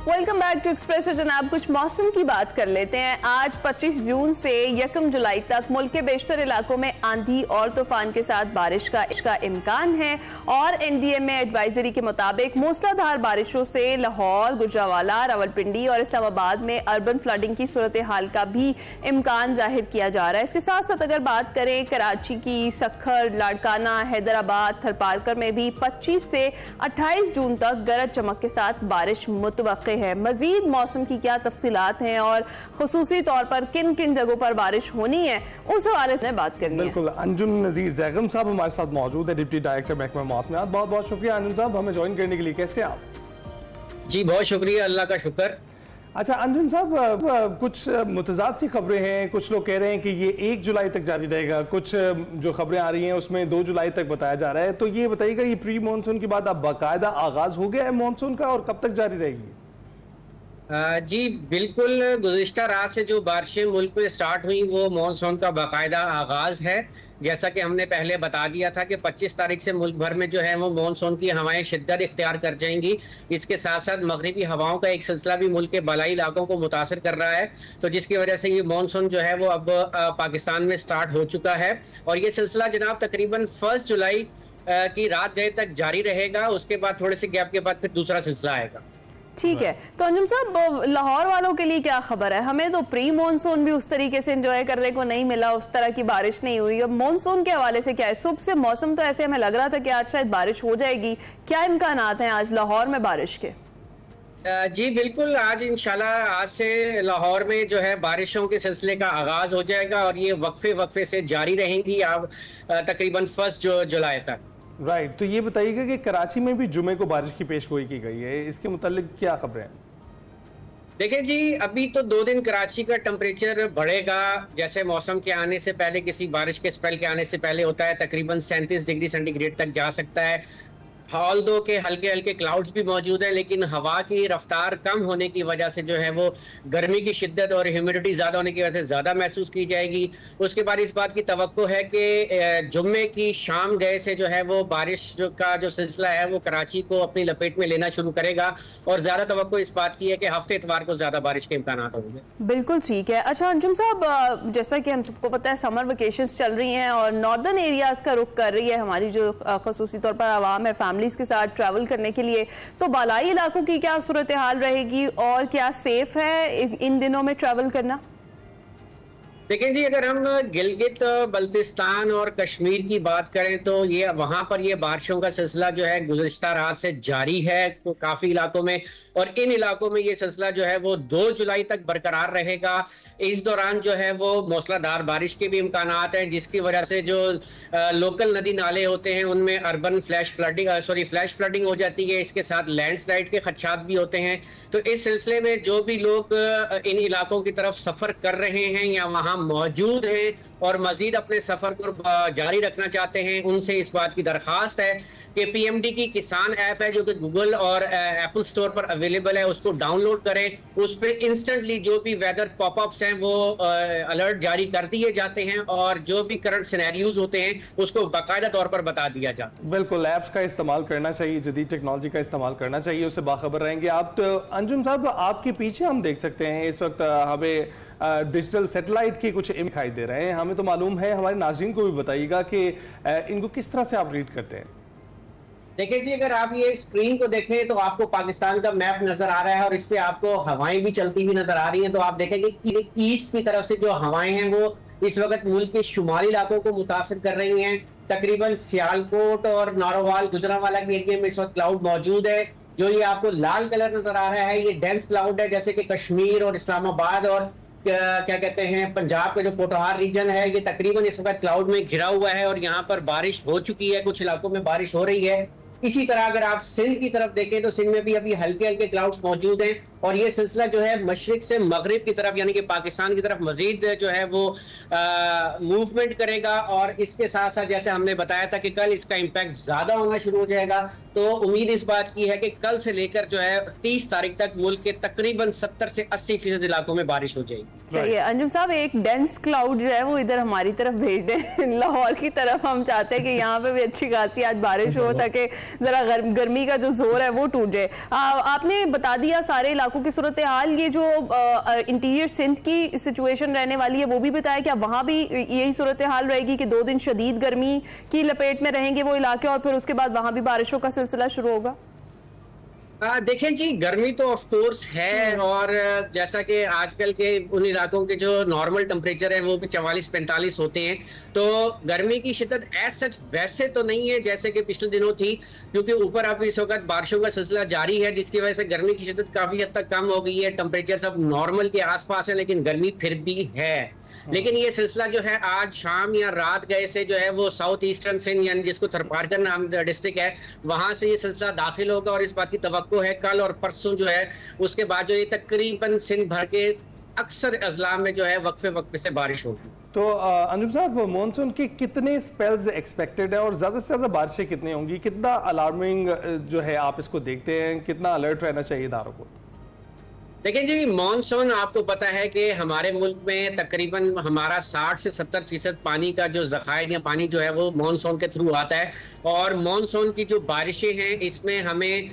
Welcome back to express. जनाब, कुछ मौसम की बात कर लेते हैं। आज 25 जून से 1 जुलाई तक मुल्क के बेशतर इलाकों में आंधी और तूफान के साथ बारिश का इम्कान है और एनडीएमए एडवाइजरी के मुताबिक मूसलाधार बारिशों से लाहौर, गुजरावाला, रावलपिंडी और इस्लामाबाद में अर्बन फ्लडिंग की सूरत हाल का भी इम्कान जाहिर किया जा रहा है। इसके साथ साथ अगर बात करें कराची की, सखर, लाड़काना, हैदराबाद, थरपारकर में भी 25 से 28 जून तक गरज चमक के साथ बारिश मुतवक्के है। मजीद मौसम की क्या तफसीलात हैं और खुसूसी तौर पर किन किन जगहों पर बारिश होनी है, उस हवाले से बात करनी है। बिल्कुल, अंजुम नज़ीर जैगम साहब हमारे साथ मौजूद है, डिप्टी डायरेक्टर महकमा मौसमियात। बहुत बहुत शुक्रिया अंजुम साहब हमें ज्वाइन करने के लिए। कैसे आप? जी बहुत शुक्रिया, अल्लाह का शुक्र। अच्छा अंजुम साहब, कुछ मुतज़ाद सी खबरें हैं। कुछ लोग कह रहे हैं कि ये 1 जुलाई तक जारी रहेगा, कुछ जो खबरें आ रही हैं उसमें 2 जुलाई तक बताया जा रहा है। तो ये बताइएगा, ये प्री मानसून के बाद अब बाकायदा आगाज हो गया है मानसून का और कब तक जारी रहेगी? जी बिल्कुल, गुज़िश्ता रात से जो बारिशें मुल्क में स्टार्ट हुई वो मानसून का बाकायदा आगाज है। जैसा कि हमने पहले बता दिया था कि 25 तारीख से मुल्क भर में जो है वो मानसून की हवाएं शिद्दत इख्तियार कर जाएंगी। इसके साथ साथ मगरिबी हवाओं का एक सिलसिला भी मुल्क के बलाई इलाकों को मुतासर कर रहा है, तो जिसकी वजह से ये मानसून जो है वो अब पाकिस्तान में स्टार्ट हो चुका है और ये सिलसिला जनाब तकरीबन 1 जुलाई की रात गए तक जारी रहेगा। उसके बाद थोड़े से गैप के बाद फिर दूसरा सिलसिला आएगा। ठीक है, तो अंजुम साहब, लाहौर वालों के लिए क्या खबर है? हमें तो प्री मानसून भी उस तरीके से एंजॉय करने को नहीं मिला, उस तरह की बारिश नहीं हुई। अब मानसून के हवाले से क्या है? सुबह से मौसम तो ऐसे हमें लग रहा था कि आज शायद बारिश हो जाएगी। क्या इम्कानात हैं आज लाहौर में बारिश के? जी बिल्कुल, आज इंशाल्लाह आज से लाहौर में जो है बारिशों के सिलसिले का आगाज हो जाएगा और ये वक्फे से जारी रहेंगी अब तकरीबन 1 जुलाई तक। राइट, तो ये बताइएगा कि कराची में भी जुमे को बारिश की पेशगोई की गई है, इसके मुतालिक क्या खबरें हैं? देखिए जी, अभी तो 2 दिन कराची का टेम्परेचर बढ़ेगा, जैसे मौसम के आने से पहले, किसी बारिश के स्पेल के आने से पहले होता है। तकरीबन 37 डिग्री सेंटीग्रेड तक जा सकता है। हॉल दो के हल्के हल्के क्लाउड्स भी मौजूद है, लेकिन हवा की रफ्तार कम होने की वजह से जो है वो गर्मी की शिद्दत और ह्यूमिडिटी ज़्यादा होने की वजह से ज़्यादा महसूस की जाएगी। उसके बाद इस बात की तवक्को है कि जुम्मे की शाम गए से जो है वो बारिश का जो सिलसिला है वो कराची को अपनी लपेट में लेना शुरू करेगा और ज़्यादा तवक्को इस बात की है कि हफ्ते इतवार को ज़्यादा बारिश के इम्कान होंगे। बिल्कुल ठीक है। अच्छा अंजुम साहब, जैसा कि हम सबको पता है समर वेकेशंस चल रही हैं और नॉर्दर्न एरियाज का रुख कर रही है हमारी जो खसूसी तौर पर आवाम है फैमिलीज के साथ ट्रैवल करने के लिए, तो बालाई इलाकों की क्या सूरत हाल रहेगी और क्या सेफ है इन दिनों में ट्रैवल करना? देखिए जी, अगर हम गिलगित बल्तिस्तान और कश्मीर की बात करें तो ये वहां पर ये बारिशों का सिलसिला जो है गुज़िश्ता रात से जारी है तो काफी इलाकों में, और इन इलाकों में ये सिलसिला जो है वो 2 जुलाई तक बरकरार रहेगा। इस दौरान जो है वो मूसलाधार बारिश के भी इम्कानात हैं, जिसकी वजह से जो लोकल नदी नाले होते हैं उनमें अर्बन फ्लैश फ्लडिंग हो जाती है। इसके साथ लैंडस्लाइड के खदशात भी होते हैं। तो इस सिलसिले में जो भी लोग इन इलाकों की तरफ सफर कर रहे हैं या वहाँ मौजूद हैं और मजीद अपने सफर को जारी रखना चाहते हैं, उनसे इस बात की दरखास्त है कि पीएमडी की किसान ऐप है जो कि गूगल और एप्पल स्टोर पर अवेलेबल है, उसको डाउनलोड करें। उस पर इंस्टेंटली जो भी वेदर पॉपअप्स हैं वो अलर्ट जारी कर दिए जाते हैं और जो भी करंट सिनेरियोज होते हैं उसको बाकायदा तौर पर बता दिया जाता है। बिल्कुल, ऐप्स का इस्तेमाल करना चाहिए, जदीद टेक्नोलॉजी का इस्तेमाल करना चाहिए, उससे बाखबर रहेंगे आप। तो अंजुम साहब, आपके पीछे हम देख सकते हैं इस वक्त हमें डिजिटल सैटेलाइट के कुछ दिखाई दे रहे हैं। हमें तो मालूम है, हमारे नाज़रीन को भी बताइएगा कि इनको किस तरह से आप रीड करते हैं? देखिए जी, अगर आप ये स्क्रीन को देखें तो आपको पाकिस्तान का मैप नजर आ रहा है और इस पे आपको हवाएं भी चलती हुई नजर आ रही हैं। तो आप देखेंगे कि ईस्ट की तरफ से जो हवाएं हैं वो इस वक्त मुल्क के शुमाली इलाकों को मुतासिर कर रही हैं। तकरीबन सियालकोट और नारोवाल, गुजरावाला के एरिया में इस वक्त क्लाउड मौजूद है। जो ये आपको लाल कलर नजर आ रहा है ये डेंस क्लाउड है, जैसे कि कश्मीर और इस्लामाबाद और क्या कहते हैं पंजाब का जो पोटहार रीजन है ये तकरीबन इस वक्त क्लाउड में घिरा हुआ है और यहाँ पर बारिश हो चुकी है, कुछ इलाकों में बारिश हो रही है। इसी तरह अगर आप सिंध की तरफ देखें तो सिंध में भी अभी हल्के हल्के क्लाउड्स मौजूद हैं और ये सिलसिला जो है मशरिक से मगरिब की तरफ यानी कि पाकिस्तान की तरफ मजीद जो है वो मूवमेंट करेगा। और इसके साथ साथ जैसे हमने बताया था कि कल इसका इम्पैक्ट ज्यादा होना शुरू हो जाएगा। तो उम्मीद इस बात की है कि कल से लेकर जो है 30 तारीख तक मुल्क के तकरीबन 70 से 80% इलाकों में बारिश हो जाएगी। सही है अंजुम साहब, एक डेंस क्लाउड जो है वो इधर हमारी तरफ भेज दें लाहौर की तरफ। हम चाहते हैं कि यहाँ पे भी अच्छी खासी आज बारिश हो ताकि जरा गर्मी का जो जोर है वो टूट जाए। आपने बता दिया सारे इलाकों की सूरत हाल। ये जो इंटीरियर सिंध की सिचुएशन रहने वाली है वो भी बताया, क्या वहाँ भी यही सूरत हाल रहेगी कि 2 दिन शदीद गर्मी की लपेट में रहेंगे वो इलाके और फिर उसके बाद वहाँ भी बारिशों का सिलसिला शुरू होगा? देखें जी, गर्मी तो ऑफ कोर्स है और जैसा कि आजकल के उन इलाकों के जो नॉर्मल टेम्परेचर है वो भी 44-45 होते हैं, तो गर्मी की शिद्दत एज सच वैसे तो नहीं है जैसे कि पिछले दिनों थी, क्योंकि ऊपर अब इस वक्त बारिशों का सिलसिला जारी है जिसकी वजह से गर्मी की शिद्दत काफी हद तक कम हो गई है। टेम्परेचर सब नॉर्मल के आसपास है लेकिन गर्मी फिर भी है। लेकिन ये सिलसिला जो है आज शाम या रात गए से जो है वो साउथ ईस्टर्न सिंध यानी जिसको थरपारकर नाम डिस्ट्रिक्ट है वहां से ये सिलसिला दाखिल होगा और इस बात की तवक्को है कल और परसों जो है उसके बाद जो ये तकरीबन सिंध भर के अक्सर अजला में जो है वक्फे से बारिश होगी। तो अंजुम साहब, मॉनसून के कितने स्पेल्स एक्सपेक्टेड है और ज्यादा से ज्यादा बारिशें कितनी होंगी? कितना अलार्मिंग जो है आप इसको देखते हैं, कितना अलर्ट रहना चाहिए इदारों को? देखिए जी, मॉनसून आपको पता है कि हमारे मुल्क में तकरीबन हमारा 60 से 70% पानी का जो ज़खायर या पानी जो है वो मॉनसून के थ्रू आता है और मॉनसून की जो बारिशें हैं इसमें हमें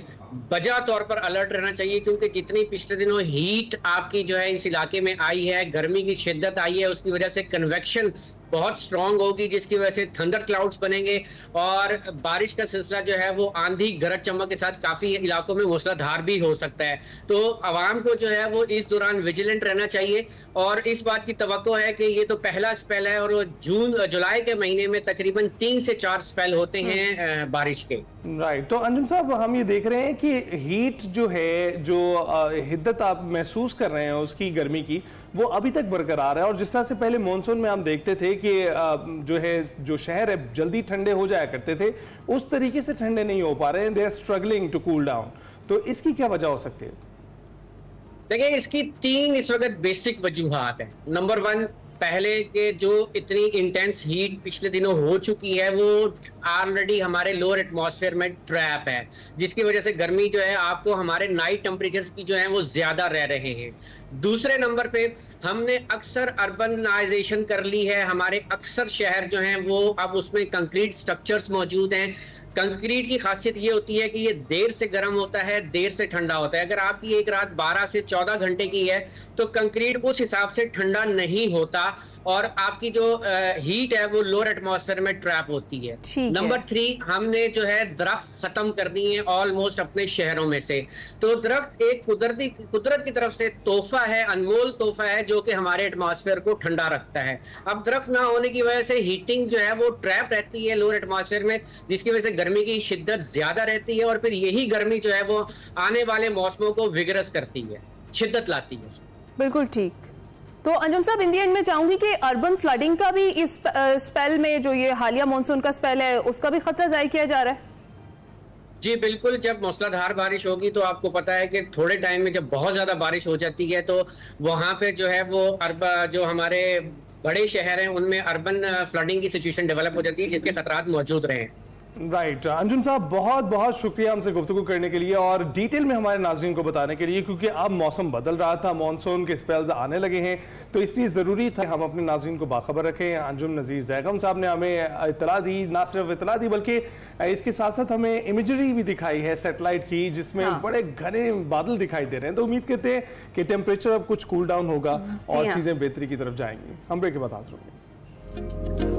बजा तौर पर अलर्ट रहना चाहिए, क्योंकि जितनी पिछले दिनों हीट आपकी जो है इस इलाके में आई है, गर्मी की शिद्दत आई है, उसकी वजह से कन्वेक्शन बहुत स्ट्रांग होगी जिसकी वजह से थंडर क्लाउड्स बनेंगे और बारिश का सिलसिला जो है वो आंधी गरज चमक के साथ काफी इलाकों में मूसलाधार भी हो सकता है। तो आवाम को जो है वो इस दौरान विजिलेंट रहना चाहिए और इस बात की तवक्को है कि ये तो पहला स्पेल है और जुलाई के महीने में तकरीबन 3 से 4 स्पेल होते हैं बारिश के। राइट। तो अंजुम साहब, हम ये देख रहे हैं कि हीट जो है, जो हिद्दत आप महसूस कर रहे हैं उसकी गर्मी की, वो अभी तक बरकरार है और जिस तरह से पहले मॉनसून में हम देखते थे कि जो शहर है जल्दी ठंडे हो जाया करते थे, उस तरीके से ठंडे नहीं हो पा रहे हैं। They are struggling to cool down. तो इसकी क्या वजह हो सकती है? देखिए, इसकी 3 इस वक्त बेसिक वजूहात है। नंबर 1, पहले के जो इतनी इंटेंस हीट पिछले दिनों हो चुकी है वो ऑलरेडी हमारे लोअर एटमॉस्फेयर में ट्रैप है, जिसकी वजह से गर्मी जो है आपको हमारे नाइट टेम्परेचर्स की जो है वो ज्यादा रह रहे हैं। दूसरे नंबर पे हमने अक्सर अर्बनाइजेशन कर ली है, हमारे अक्सर शहर जो हैं वो अब उसमें कंक्रीट स्ट्रक्चर्स मौजूद हैं। कंक्रीट की खासियत ये होती है कि ये देर से गर्म होता है, देर से ठंडा होता है। अगर आपकी एक रात 12 से 14 घंटे की है तो कंक्रीट उस हिसाब से ठंडा नहीं होता और आपकी जो हीट है वो लोअर एटमॉस्फेयर में ट्रैप होती है। नंबर 3, हमने जो है दरख्त खत्म कर दिए हैं ऑलमोस्ट अपने शहरों में से। तो दरख्त एक कुदरत की तरफ से तोहफा है, अनमोल तोहफा है जो कि हमारे एटमॉस्फेयर को ठंडा रखता है। अब दरख्त ना होने की वजह से हीटिंग जो है वो ट्रैप रहती है लोअर एटमॉस्फेयर में, जिसकी वजह से गर्मी की शिद्दत ज्यादा रहती है और फिर यही गर्मी जो है वो आने वाले मौसमों को विगरस करती है, शिद्दत लाती है। बिल्कुल ठीक। तो अंजुम साहब, इन दी एंड में चाहूंगी कि अर्बन फ्लडिंग का भी इस स्पेल में, जो ये हालिया मानसून का स्पेल है, उसका भी खतरा जाहिर किया जा रहा है? जी बिल्कुल, जब मूसलाधार बारिश होगी तो आपको पता है कि थोड़े टाइम में जब बहुत ज्यादा बारिश हो जाती है तो वहां पे जो है वो जो हमारे बड़े शहर हैं उनमें अर्बन फ्लडिंग की सिचुएशन डेवलप हो जाती है जिसके खतरात मौजूद रहे। राइट। अंजुम साहब, बहुत बहुत शुक्रिया हमसे गुफ्तगू करने के लिए और डिटेल में हमारे नाज़रीन को बताने के लिए, क्योंकि अब मौसम बदल रहा था, मानसून के स्पेल्स आने लगे हैं, तो इसलिए ज़रूरी था हम अपने नाज़रीन को बाखबर रखें। अंजुम नज़ीर ज़ैगम साहब ने हमें इतला दी, ना सिर्फ इतला दी बल्कि इसके साथ साथ हमें इमेजरी भी दिखाई है सैटेलाइट की, जिसमें बड़े घने बादल दिखाई दे रहे हैं। तो उम्मीद करते हैं कि टेम्परेचर अब कुछ कूल डाउन होगा और चीज़ें बेहतरी की तरफ जाएंगी। हम ब्रेक के बाद हाजिर होंगे।